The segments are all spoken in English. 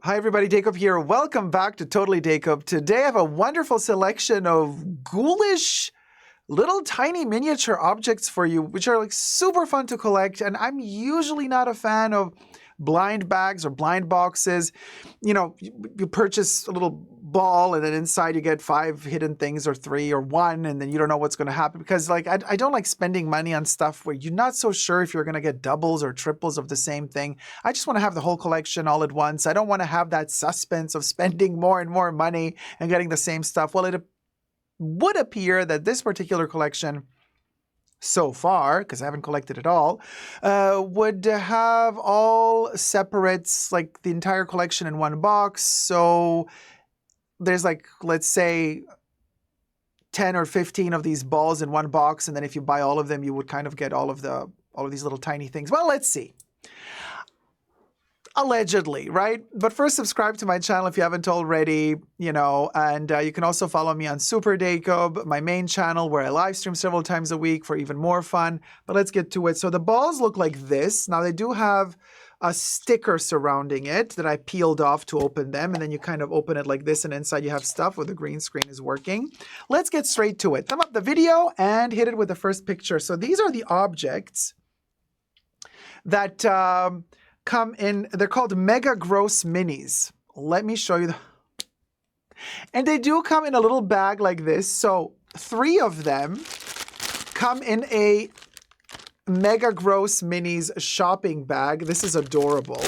Hi everybody, Dacob here. Welcome back to Totally Dacob. Today I have a wonderful selection of ghoulish little tiny miniature objects for you, which are like super fun to collect. And I'm usually not a fan of blind bags or blind boxes. You know, you purchase a little ball and then inside you get 5 hidden things or 3 or 1, and then you don't know what's going to happen because like I don't like spending money on stuff where you're not so sure if you're going to get doubles or triples of the same thing. I just want to have the whole collection all at once. I don't want to have that suspense of spending more and more money and getting the same stuff. Well, it would appear that this particular collection so far, because I haven't collected it all, would have all separates, like the entire collection in one box. So there's like, let's say 10 or 15 of these balls in one box. And then if you buy all of them, you would kind of get all of these little tiny things. Well, let's see. Allegedly, right? But first, subscribe to my channel if you haven't already, you know, and you can also follow me on superdacob, my main channel where I live stream several times a week for even more fun. But let's get to it. So the balls look like this. Now they do have a sticker surrounding it that I peeled off to open them, and then you kind of open it like this, and inside you have stuff where the green screen is working. Let's get straight to it. Thumb up the video and hit it with the first picture. So these are the objects that come in, they're called Mega Gross Minis. Let me show you. And they do come in a little bag like this. So 3 of them come in a Mega Gross Minis shopping bag. This is adorable.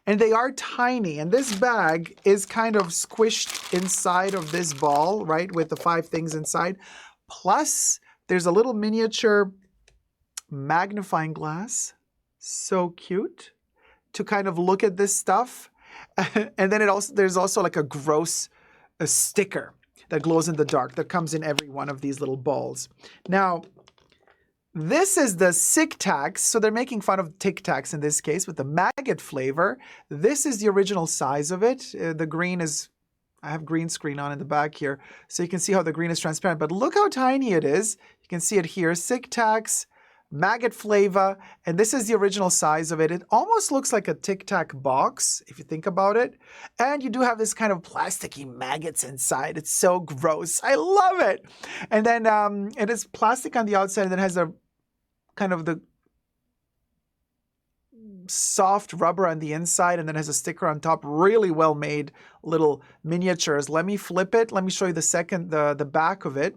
And they are tiny. And this bag is kind of squished inside of this ball, right? With the 5 things inside. Plus, there's a little miniature magnifying glass. So cute. To kind of look at this stuff. And then there's also like a sticker that glows in the dark that comes in every one of these little balls. Now, this is the Sick Tacs. So they're making fun of Tic Tacs in this case with the maggot flavor. This is the original size of it. The green is, I have green screen on in the back here. So you can see how the green is transparent. But look how tiny it is. You can see it here. Sick Tacs. Maggot flavor, and this is the original size of it. It almost looks like a Tic Tac box, if you think about it. And you do have this kind of plasticky maggots inside. It's so gross. I love it. And then it is plastic on the outside, and then has a kind of the soft rubber on the inside, and then has a sticker on top. Really well made little miniatures. Let me flip it. Let me show you the back of it.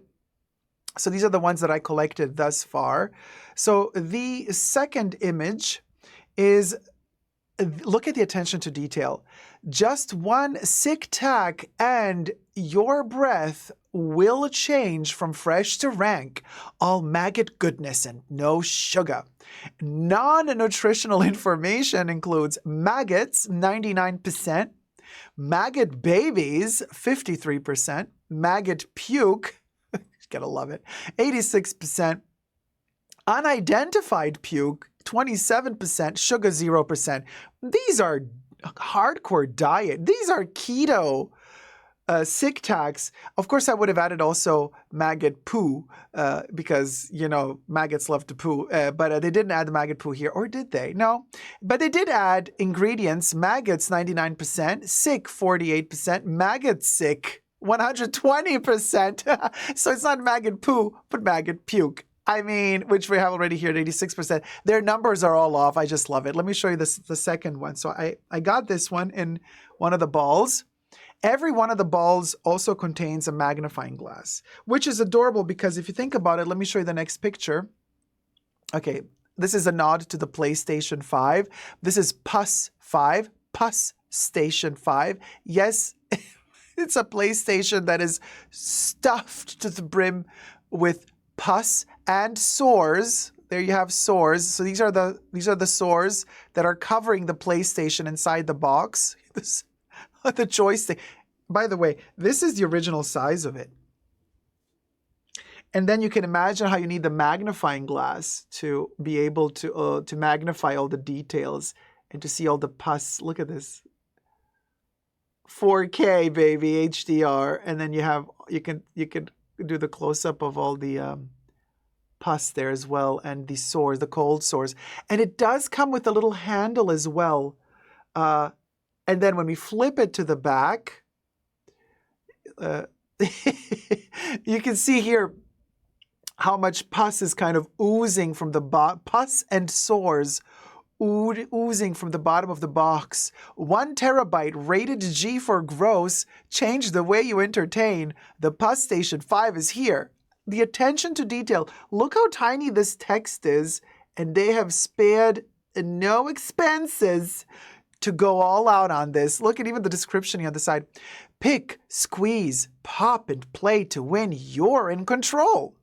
So these are the ones that I collected thus far. So the second image is, look at the attention to detail. Just one Sick Tac and your breath will change from fresh to rank. All maggot goodness and no sugar. Non-nutritional information includes maggots, 99%, maggot babies, 53%, maggot puke, gotta love it, 86%. Unidentified puke, 27%. Sugar, 0%. These are hardcore diet. These are keto Sick Tacs. Of course, I would have added also maggot poo because, you know, maggots love to poo. But they didn't add the maggot poo here. Or did they? No. But they did add ingredients. Maggots, 99%. Sick, 48%. Maggot sick, 120%. So it's not maggot poo, but maggot puke. I mean, which we have already here at 86%. Their numbers are all off. I just love it. Let me show you the second one. So I got this one in one of the balls. Every one of the balls also contains a magnifying glass, which is adorable because if you think about it, let me show you the next picture. Okay, this is a nod to the PlayStation 5. This is Pus 5, Pus Station 5. Yes, it's a PlayStation that is stuffed to the brim with pus and sores. There you have sores. So these are the sores that are covering the PlayStation inside the box. The joystick. By the way, this is the original size of it. And then you can imagine how you need the magnifying glass to be able to magnify all the details and to see all the pus. Look at this. 4K baby, HDR, and then you can do the close up of all the pus there as well, and the sores, the cold sores, and it does come with a little handle as well, And then when we flip it to the back, you can see here how much pus is kind of oozing from the pus and sores oozing from the bottom of the box. 1 terabyte, rated G for gross. Change the way you entertain. The Pus Station 5 is here. The attention to detail. Look how tiny this text is, and they have spared no expenses to go all out on this. Look at even the description here on the side. Pick, squeeze, pop, and play to win. You're in control.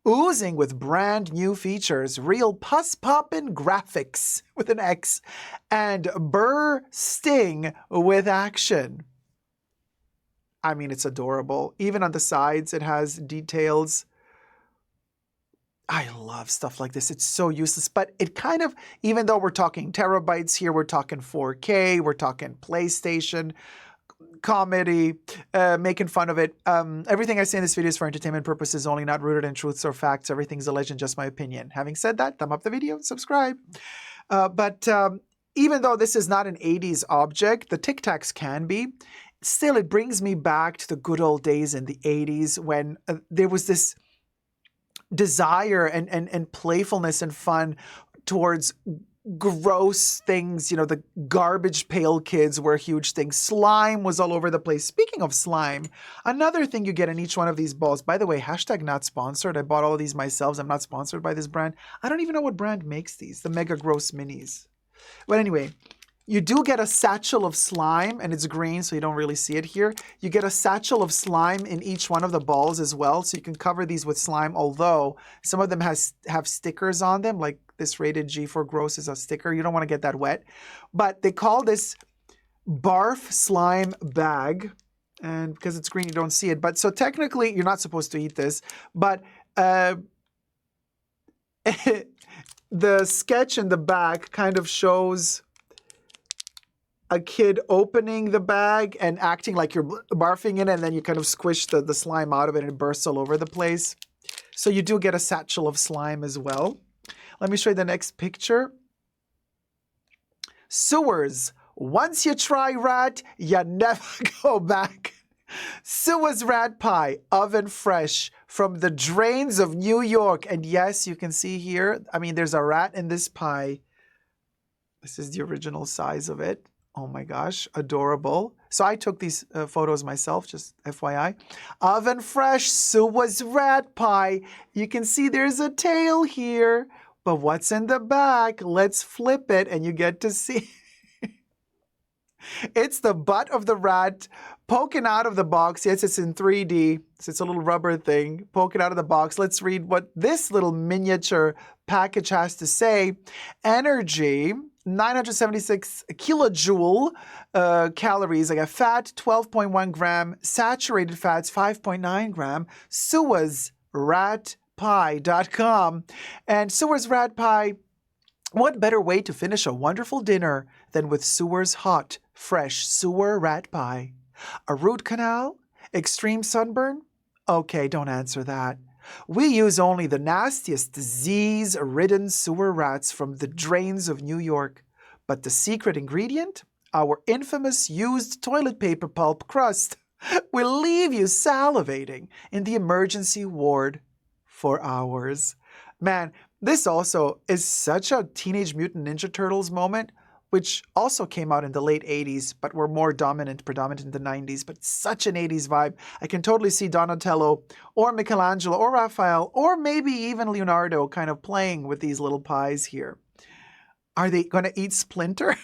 Oozing with brand new features, real pus-poppin' graphics with an X, and bursting with action. I mean, it's adorable. Even on the sides, it has details. I love stuff like this. It's so useless, but it kind of, even though we're talking terabytes here, we're talking 4K, we're talking PlayStation, comedy, making fun of it. Everything I say in this video is for entertainment purposes only, not rooted in truths or facts. Everything's a legend, just my opinion. Having said that, thumb up the video, subscribe. But even though this is not an 80s object, the Tic Tacs can be. Still, it brings me back to the good old days in the 80s when there was this desire and playfulness and fun towards gross things. You know, the garbage pail kids were a huge thing. Slime was all over the place. Speaking of slime, another thing you get in each one of these balls, by the way, hashtag not sponsored. I bought all of these myself. I'm not sponsored by this brand. I don't even know what brand makes these, the Mega Gross Minis. But anyway, you do get a satchel of slime, and it's green, so you don't really see it here. You get a satchel of slime in each one of the balls as well, so you can cover these with slime, although some of them have stickers on them, like this rated G for gross is a sticker. You don't want to get that wet. But they call this barf slime bag, and because it's green, you don't see it. But so technically, you're not supposed to eat this, but the sketch in the back kind of shows a kid opening the bag and acting like you're barfing in it, and then you kind of squish the slime out of it and it bursts all over the place. So you do get a satchel of slime as well. Let me show you the next picture. Sewers. Once you try rat, you never go back. Sewers rat pie, oven fresh, from the drains of New York. And yes, you can see here, I mean, there's a rat in this pie. This is the original size of it. Oh my gosh, adorable. So I took these photos myself, just FYI. Oven fresh, Sewers rat pie. You can see there's a tail here. But what's in the back? Let's flip it and you get to see. It's the butt of the rat poking out of the box. Yes, it's in 3D. So it's a little rubber thing poking out of the box. Let's read what this little miniature package has to say. Energy, 976 kilojoule calories. Like a fat, 12.1 gram. Saturated fats, 5.9 gram. Sewers rat pie.com. And Sewers rat pie, what better way to finish a wonderful dinner than with Sewers hot, fresh sewer rat pie? A root canal? Extreme sunburn? Okay, don't answer that. We use only the nastiest disease-ridden sewer rats from the drains of New York. But the secret ingredient? Our infamous used toilet paper pulp crust will leave you salivating in the emergency ward for hours. Man, this also is such a Teenage Mutant Ninja Turtles moment, which also came out in the late 80s, but were more predominant in the 90s, but such an 80s vibe. I can totally see Donatello or Michelangelo or Raphael or maybe even Leonardo kind of playing with these little pies here. Are they going to eat Splinter?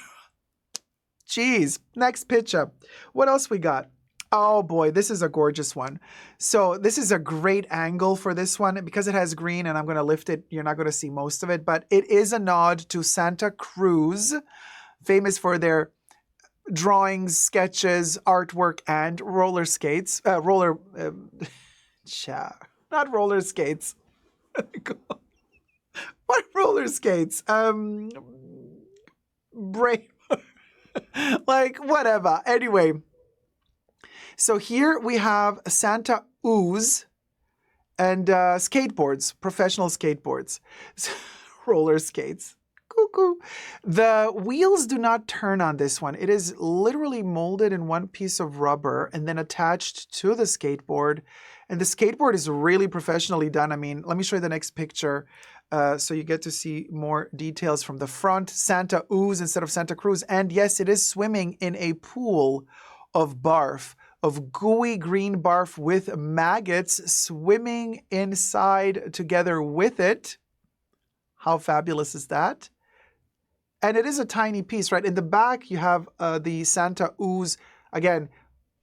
Jeez. Next picture. What else we got? Oh boy, this is a gorgeous one. So this is a great angle for this one because it has green, and I'm going to lift it. You're not going to see most of it, but it is a nod to Santa Cruz, famous for their drawings, sketches, artwork, and roller skates. Not roller skates. What roller skates? Like, whatever. Anyway. So here we have Santa Ooze and skateboards, professional skateboards, roller skates. Cuckoo. The wheels do not turn on this one. It is literally molded in one piece of rubber and then attached to the skateboard. And the skateboard is really professionally done. I mean, let me show you the next picture so you get to see more details from the front. Santa Ooze instead of Santa Cruz. And yes, it is swimming in a pool of barf, of gooey green barf with maggots swimming inside together with it. How fabulous is that? And it is a tiny piece, right? In the back, you have the Santa Ooze, again,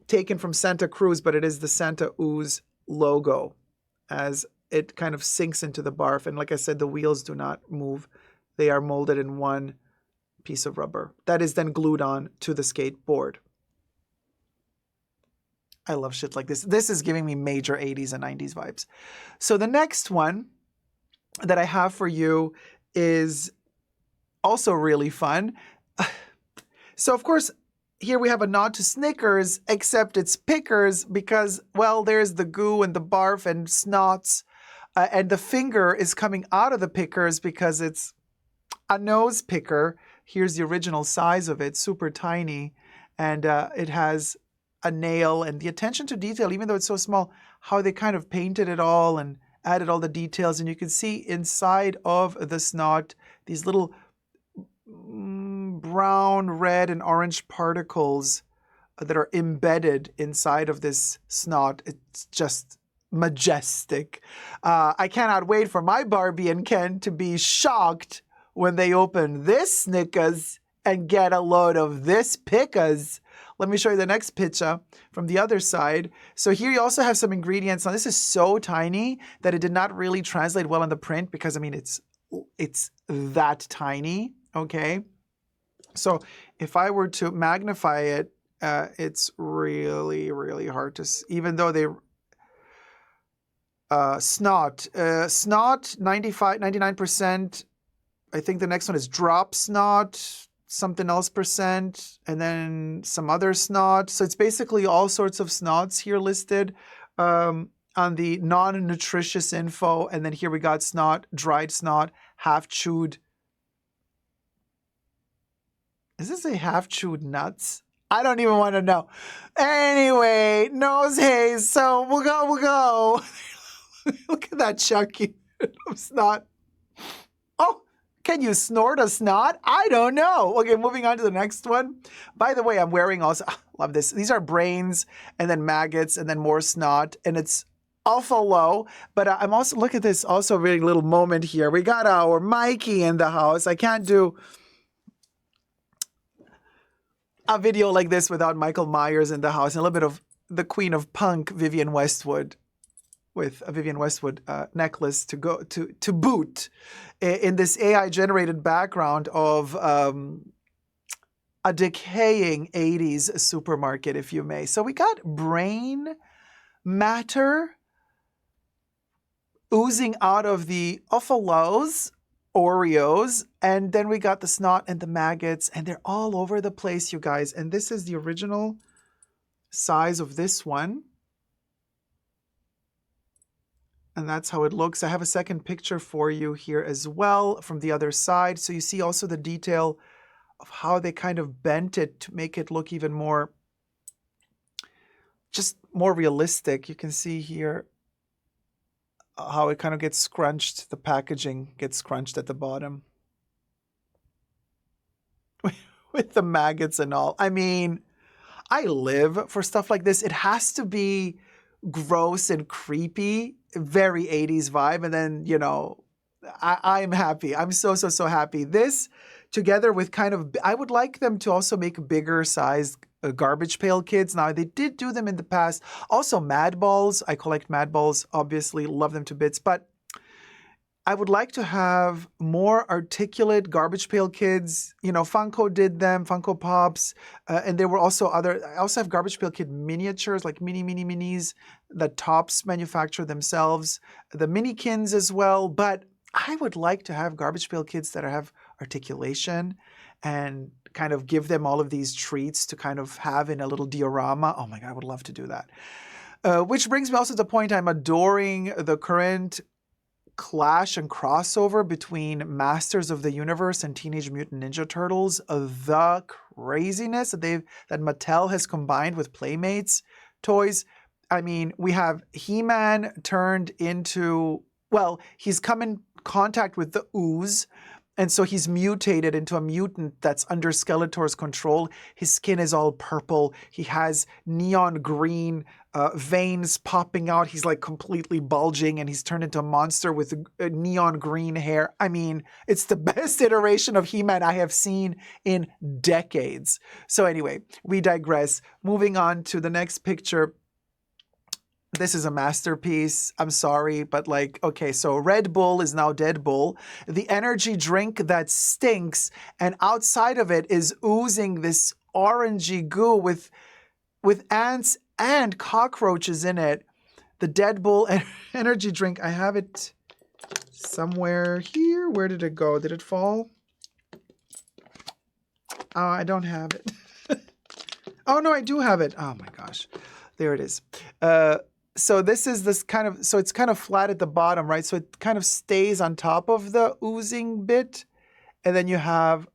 taken from Santa Cruz, but it is the Santa Ooze logo as it kind of sinks into the barf. And like I said, the wheels do not move. They are molded in one piece of rubber that is then glued on to the skateboard. I love shit like this. This is giving me major 80s and 90s vibes. So the next one that I have for you is also really fun. So of course, here we have a nod to Snickers, except it's pickers because, well, there's the goo and the barf and snots, and the finger is coming out of the pickers because it's a nose picker. Here's the original size of it, super tiny, and it has a nail, and the attention to detail, even though it's so small, how they kind of painted it all and added all the details. And you can see inside of the snot these little brown, red, and orange particles that are embedded inside of this snot. It's just majestic. I cannot wait for my Barbie and Ken to be shocked when they open this Snickers and get a load of this Pickers. Let me show you the next picture from the other side. So here you also have some ingredients. Now this is so tiny that it did not really translate well on the print because, I mean, it's that tiny, okay? So if I were to magnify it, it's really, really hard to see, even though they... snot 99%. I think the next one is drop snot, something else percent, and then some other snot. So it's basically all sorts of snots here listed on the non-nutritious info. And then here we got snot, dried snot, half chewed. Is this a half chewed nuts? I don't even want to know. Anyway, nose haze. So we'll go. Look at that Chucky snot. Oh, can you snort a snot? I don't know. Okay, moving on to the next one. By the way, I'm wearing also, love this. These are brains and then maggots and then more snot. And it's awful low. But I'm also, look at this, also a really little moment here. We got our Mikey in the house. I can't do a video like this without Michael Myers in the house. And a little bit of the queen of punk, Vivienne Westwood, with a Vivienne Westwood necklace to go to boot in this AI generated background of a decaying 80s supermarket, if you may. So we got brain matter oozing out of the Uffalos Oreos, and then we got the snot and the maggots, and they're all over the place, you guys. And this is the original size of this one. And that's how it looks. I have a second picture for you here as well from the other side. So you see also the detail of how they kind of bent it to make it look even more, just more realistic. You can see here how it kind of gets scrunched. The packaging gets scrunched at the bottom with the maggots and all. I mean, I live for stuff like this. It has to be gross and creepy, very 80s vibe. And then, you know, I'm happy. I'm so happy. This together with kind of, I would like them to also make bigger sized Garbage Pail Kids. Now, they did do them in the past. Also, Mad Balls. I collect Mad Balls, obviously, love them to bits. But I would like to have more articulate Garbage Pail Kids. You know, Funko did them, Funko Pops. And there were also other, I also have Garbage Pail Kid miniatures, like minis that Tops manufacture themselves. The Minikins as well. But I would like to have Garbage Pail Kids that have articulation and kind of give them all of these treats to kind of have in a little diorama. Oh my God, I would love to do that. Which brings me also to the point I'm adoring the current clash and crossover between Masters of the Universe and Teenage Mutant Ninja Turtles. The craziness that Mattel has combined with Playmates toys. I mean, we have He-Man turned into, well, he's come in contact with the ooze, and so he's mutated into a mutant that's under Skeletor's control. His skin is all purple. He has neon green veins popping out. He's like completely bulging, and he's turned into a monster with neon green hair. I mean, it's the best iteration of He-Man I have seen in decades. So anyway, we digress. Moving on to the next picture. This is a masterpiece. I'm sorry, but like, okay, so Red Bull is now Dead Bull, the energy drink that stinks, and outside of it is oozing this orangey goo with ants and cockroaches in it. The Dead Bull energy drink, I have it somewhere here. Where did it go? Did it fall? Oh, I don't have it. Oh, no, I do have it. Oh my gosh. There it is. So this is this kind of, so it's kind of flat at the bottom, right? So it kind of stays on top of the oozing bit. And then you have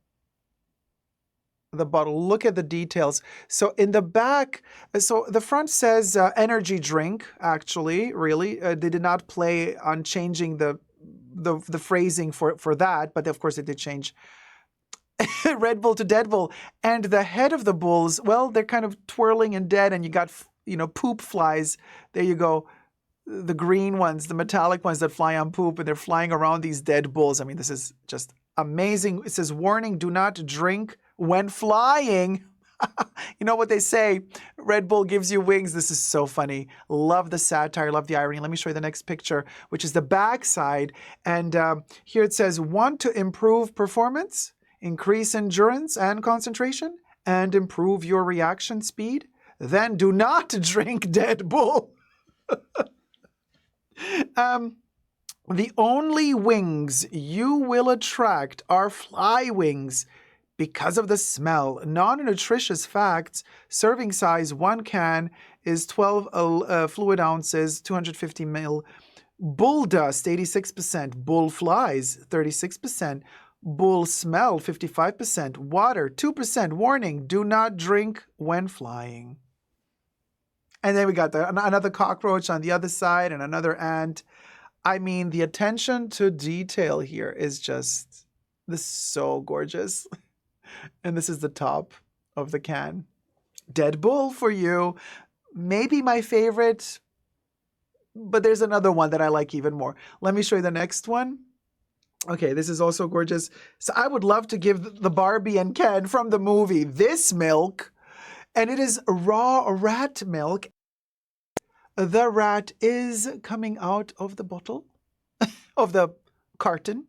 the bottle. Look at the details. So in the back, so the front says energy drink, actually, really. They did not play on changing the phrasing for that, but of course they did change Red Bull to Dead Bull. And the head of the bulls, well, they're kind of twirling and dead, and you got, you know, poop flies. There you go. The green ones, the metallic ones that fly on poop, and they're flying around these dead bulls. I mean, this is just amazing. It says, warning, do not drink when flying. You know what they say, Red Bull gives you wings. This is so funny. Love the satire, love the irony. Let me show you the next picture, which is the back side. And here it says, want to improve performance, increase endurance and concentration, and improve your reaction speed? Then do not drink Dead Bull. The only wings you will attract are fly wings because of the smell. Non-nutritious facts: serving size 1 can is 12 fluid ounces, 250 ml. Bull dust 86%, bull flies 36%, bull smell 55%, water 2%. Warning: do not drink when flying. And then we got another cockroach on the other side and another ant. I mean, the attention to detail here is just, this is so gorgeous. And this is the top of the can. Dead Bull for you. Maybe my favorite, but there's another one that I like even more. Let me show you the next one. Okay, this is also gorgeous. So I would love to give the Barbie and Ken from the movie this milk. And it is raw rat milk. The rat is coming out of the bottle, of the carton.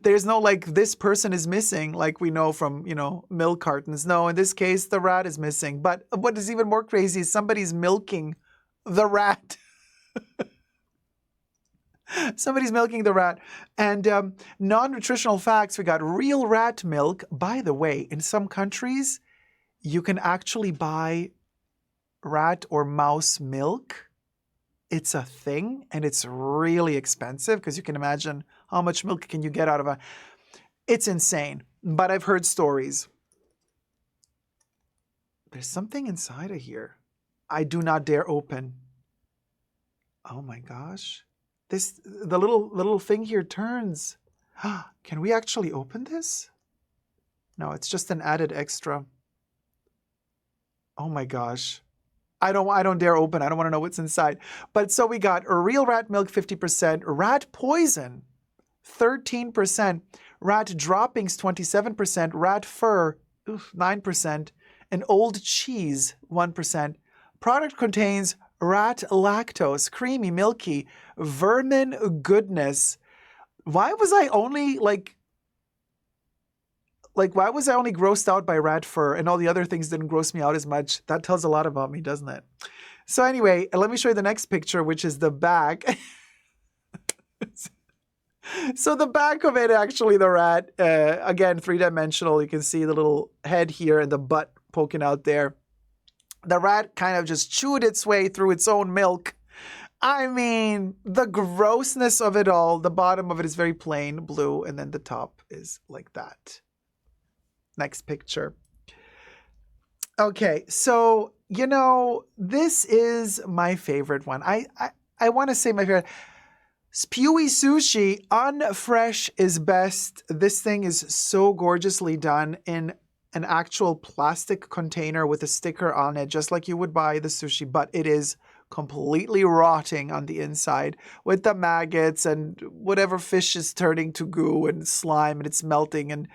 There's no like, this person is missing, like we know from, you know, milk cartons. No, in this case, the rat is missing. But what is even more crazy is somebody's milking the rat. Somebody's milking the rat. And non-nutritional facts, we got real rat milk. By the way, in some countries, you can actually buy rat or mouse milk. It's a thing, and it's really expensive because you can imagine how much milk can you get out of a... It's insane, but I've heard stories. There's something inside of here. I do not dare open. Oh my gosh. The little thing here turns. Can we actually open this? No, it's just an added extra. Oh my gosh. I don't dare open. I don't want to know what's inside. But so we got real rat milk 50%, rat poison 13%, rat droppings 27%, rat fur 9%, and old cheese 1%. Product contains rat lactose, creamy, milky, vermin goodness. Why was I only why was I only grossed out by rat fur and all the other things didn't gross me out as much? That tells a lot about me, doesn't it? So anyway, let me show you the next picture, which is the back. So the back of it, actually, the rat, again, 3-dimensional. You can see the little head here and the butt poking out there. The rat kind of just chewed its way through its own milk. I mean, the grossness of it all. The bottom of it is very plain blue, and then the top is like that. Next picture. Okay, so, you know, this is my favorite one. I want to say my favorite. Spewy Sushi, unfresh is best. This thing is so gorgeously done in an actual plastic container with a sticker on it, just like you would buy the sushi, but it is completely rotting on the inside with the maggots and whatever fish is turning to goo and slime, and it's melting. And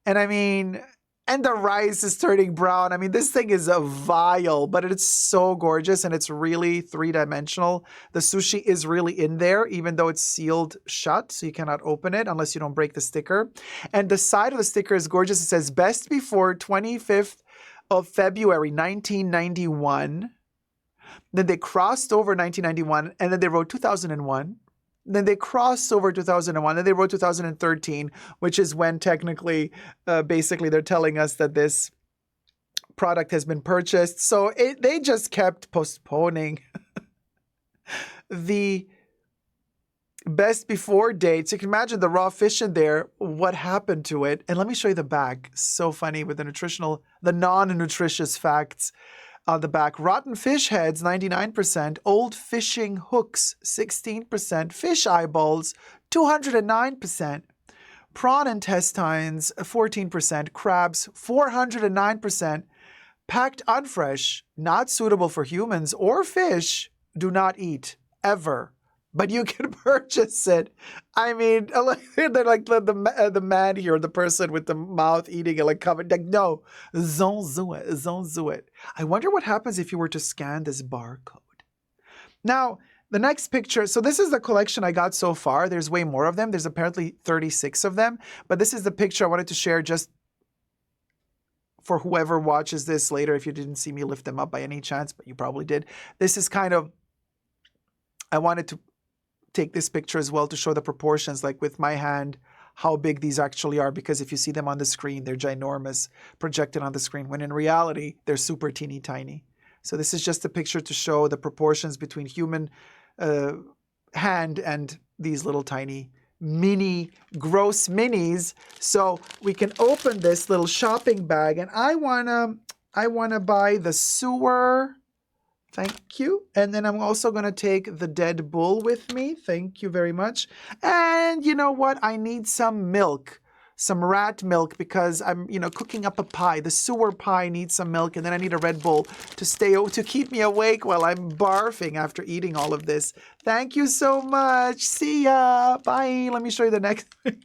I mean, and the rice is turning brown. I mean, this thing is a vile, but it's so gorgeous, and it's really three-dimensional. The sushi is really in there, even though it's sealed shut, so you cannot open it unless you don't break the sticker. And the side of the sticker is gorgeous. It says, best before 25th of February, 1991. Then they crossed over 1991, and then they wrote 2001. Then they crossed over 2001, and they wrote 2013, which is when technically, basically, they're telling us that this product has been purchased. So they just kept postponing the best before dates. You can imagine the raw fish in there, what happened to it. And let me show you the back. So funny with the non-nutritious facts. On the back, rotten fish heads, 99%, old fishing hooks, 16%, fish eyeballs, 209%, prawn intestines, 14%, crabs, 409%, packed unfresh, not suitable for humans or fish, do not eat, ever. But you can purchase it. I mean, they're like the man here, the person with the mouth eating it, like covered. Like, no, don't do it, don't do it. I wonder what happens if you were to scan this barcode. Now, the next picture. So this is the collection I got so far. There's way more of them. There's apparently 36 of them. But this is the picture I wanted to share just for whoever watches this later. If you didn't see me lift them up by any chance, but you probably did. This is kind of, I wanted to take this picture as well to show the proportions, like with my hand, how big these actually are, because if you see them on the screen, they're ginormous projected on the screen, when in reality, they're super teeny tiny. So this is just a picture to show the proportions between human hand and these little tiny mini, gross minis. So we can open this little shopping bag, and I wanna buy the sewer. Thank you. And then I'm also going to take the dead bull with me. Thank you very much. And you know what? I need some milk, some rat milk, because I'm, cooking up a pie. The sewer pie needs some milk. And then I need a Red Bull to keep me awake while I'm barfing after eating all of this. Thank you so much. See ya. Bye. Let me show you the next thing.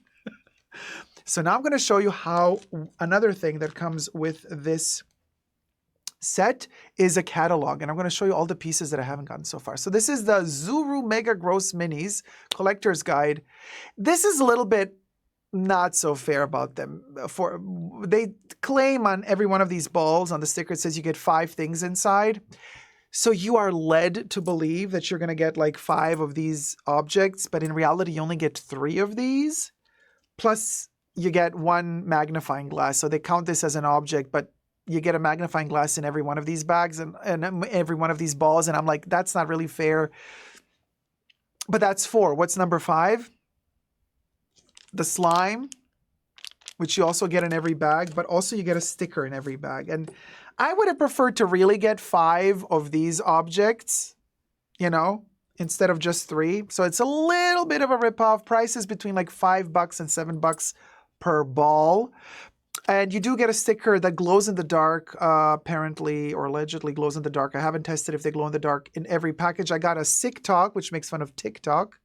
So now I'm going to show you how another thing that comes with this set is a catalog, and I'm going to show you all the pieces that I haven't gotten so far. So this is the Zuru Mega Gross Minis Collector's Guide. This is a little bit not so fair about them. They claim on every one of these balls, on the sticker, it says you get 5 things inside. So you are led to believe that you're going to get like 5 of these objects, but in reality, you only get 3 of these. Plus, you get 1 magnifying glass. So they count this as an object, but you get a magnifying glass in every one of these bags and every one of these balls. And I'm like, that's not really fair. But that's 4. What's number 5? The slime, which you also get in every bag, but also you get a sticker in every bag. And I would have preferred to really get 5 of these objects, instead of just 3. So it's a little bit of a ripoff. Prices between like $5 and $7 per ball. And you do get a sticker that glows in the dark, apparently, or allegedly glows in the dark. I haven't tested if they glow in the dark in every package. I got a Sick Talk, which makes fun of TikTok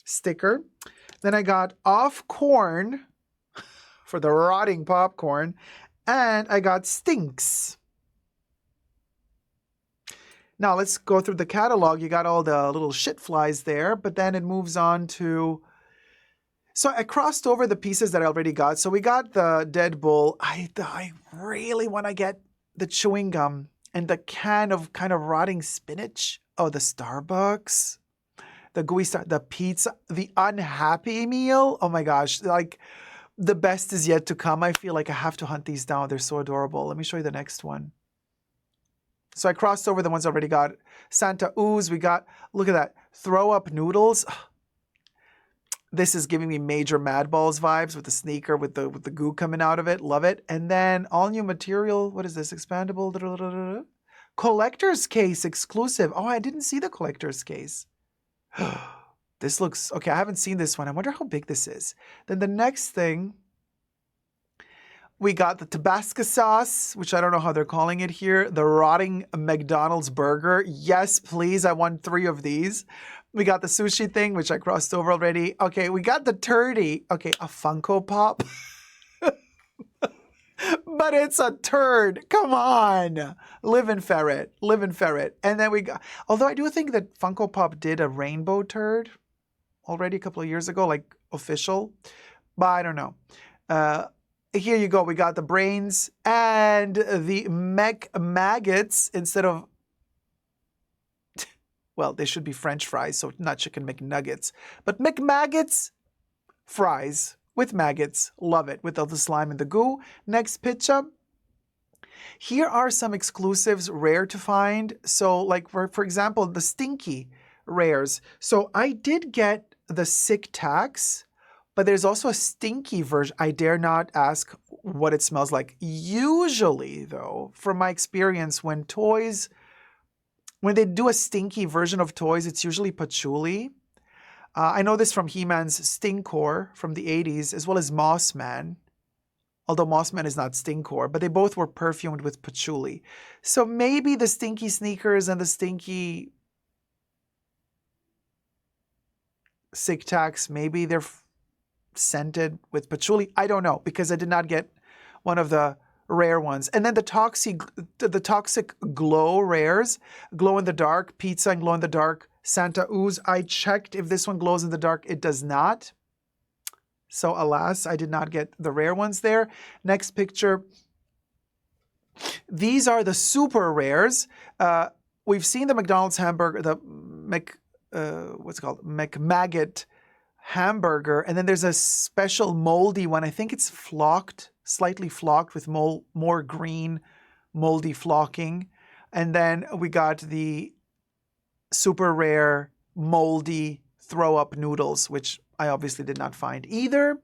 sticker. Then I got Off Corn for the rotting popcorn. And I got Stinks. Now let's go through the catalog. You got all the little shit flies there, but then it moves on to... So I crossed over the pieces that I already got. So we got the dead bull. I really want to get the chewing gum and the can of kind of rotting spinach. Oh, the Starbucks, the gooey the pizza, the unhappy meal. Oh my gosh, like the best is yet to come. I feel like I have to hunt these down. They're so adorable. Let me show you the next one. So I crossed over the ones I already got. Santa Ooze, we got, look at that, throw up noodles. This is giving me major Mad Balls vibes with the sneaker, with the goo coming out of it. Love it. And then all new material. What is this? Expandable. Collector's case exclusive. Oh, I didn't see the collector's case. This looks, okay, I haven't seen this one. I wonder how big this is. Then the next thing, we got the Tabasco sauce, which I don't know how they're calling it here. The rotting McDonald's burger. Yes, please. I want 3 of these. We got the sushi thing, which I crossed over already. Okay, we got the turdy. Okay, a Funko Pop. But it's a turd. Come on. Live and ferret. Live and ferret. And then we got, although I do think that Funko Pop did a rainbow turd already a couple of years ago, like official. But I don't know. Here you go. We got the brains and the mech maggots instead of, well, they should be French fries, so not chicken McNuggets. But McMaggots fries with maggots. Love it. With all the slime and the goo. Next picture. Here are some exclusives rare to find. So like, for example, the stinky rares. So I did get the sick tax, but there's also a stinky version. I dare not ask what it smells like. Usually, though, from my experience, when they do a stinky version of toys, it's usually patchouli. I know this from He-Man's Stinkor from the 80s, as well as Mossman. Although Mossman is not Stinkor, but they both were perfumed with patchouli. So maybe the stinky sneakers and the stinky sick tax, maybe they're scented with patchouli. I don't know, because I did not get one of the rare ones. And then the toxic glow rares, glow in the dark, pizza and glow in the dark, Santa Ooze. I checked if this one glows in the dark. It does not. So alas, I did not get the rare ones there. Next picture. These are the super rares. We've seen the McDonald's hamburger, the what's it called? McMaggot hamburger. And then there's a special moldy one. I think it's flocked, slightly flocked with more green moldy flocking. And then we got the super rare moldy throw up noodles, which I obviously did not find either.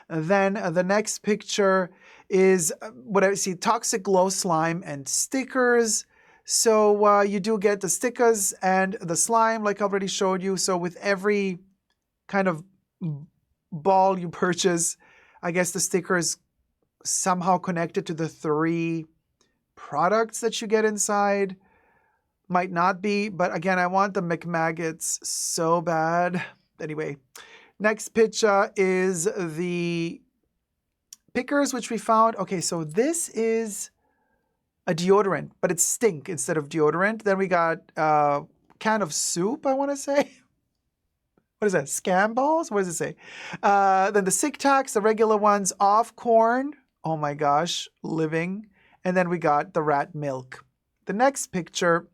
Then the next picture is what I see, toxic glow slime and stickers. So you do get the stickers and the slime, like I already showed you. So with every kind of ball you purchase, I guess the sticker is somehow connected to the 3 products that you get inside. Might not be, but again, I want the McMaggots so bad. Anyway, next picture is the pickers, which we found. Okay, so this is a deodorant, but it's stink instead of deodorant. Then we got a can of soup, I want to say. What is that? Scam balls? What does it say? Then the sick tax, the regular ones, off corn. Oh my gosh, living. And then we got the rat milk. The next picture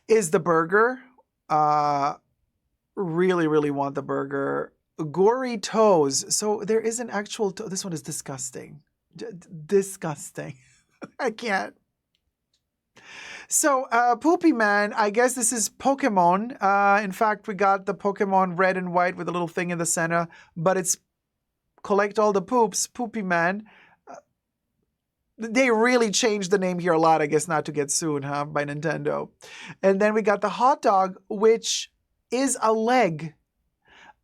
is the burger. Really, really want the burger. Gory toes. So there is an actual toe. This one is disgusting. Disgusting. I can't. So Poopy Man, I guess this is Pokemon. In fact, we got the Pokemon red and white with a little thing in the center, but it's collect all the poops, Poopy Man. They really changed the name here a lot, I guess, not to get sued, huh, by Nintendo. And then we got the hot dog, which is a leg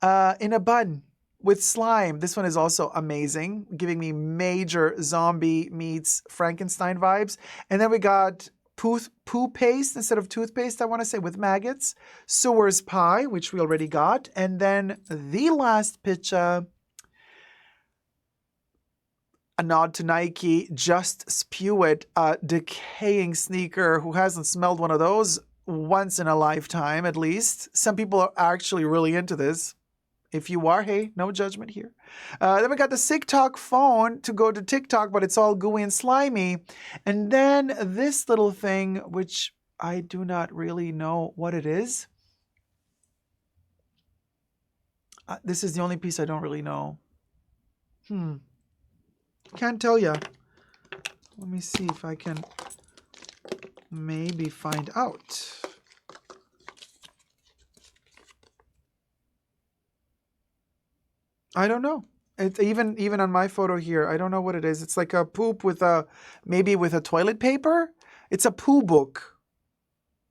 in a bun with slime. This one is also amazing, giving me major zombie meets Frankenstein vibes. And then we got poo paste instead of toothpaste, I want to say, with maggots. Sewer's pie, which we already got. And then the last picture, a nod to Nike, just spew it, a decaying sneaker. Who hasn't smelled one of those once in a lifetime, at least? Some people are actually really into this. If you are, hey, no judgment here. Then we got the TikTok phone to go to TikTok, but it's all gooey and slimy. And then this little thing, which I do not really know what it is. This is the only piece I don't really know. Can't tell ya. Let me see if I can maybe find out. I don't know. It, even on my photo here, I don't know what it is. It's like a poop with a, maybe with a toilet paper. It's a poo book.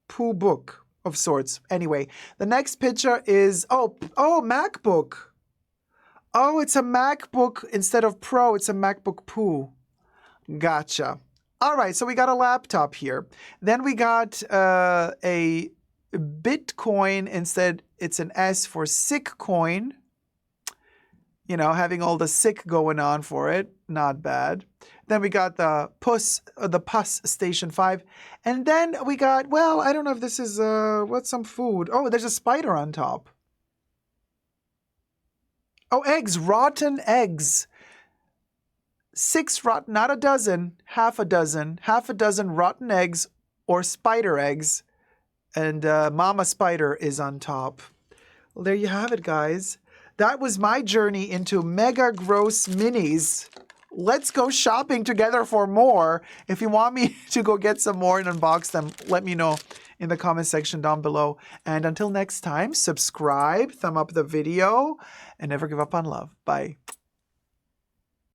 Poo book of sorts. Anyway, the next picture is, oh, MacBook. Oh, it's a MacBook instead of Pro. It's a MacBook Poo. Gotcha. All right, so we got a laptop here. Then we got a Bitcoin instead. It's an S for sick coin. You know, having all the sick going on for it. Not bad. Then we got the PUS Station 5. And then we got, well, I don't know if this is, what's some food? Oh, there's a spider on top. Oh, eggs, rotten eggs. 6 rotten, not a dozen, half a dozen rotten eggs or spider eggs. And Mama Spider is on top. Well, there you have it, guys. That was my journey into Mega Gross Minis. Let's go shopping together for more. If you want me to go get some more and unbox them, let me know in the comment section down below. And until next time, subscribe, thumb up the video, and never give up on love. Bye.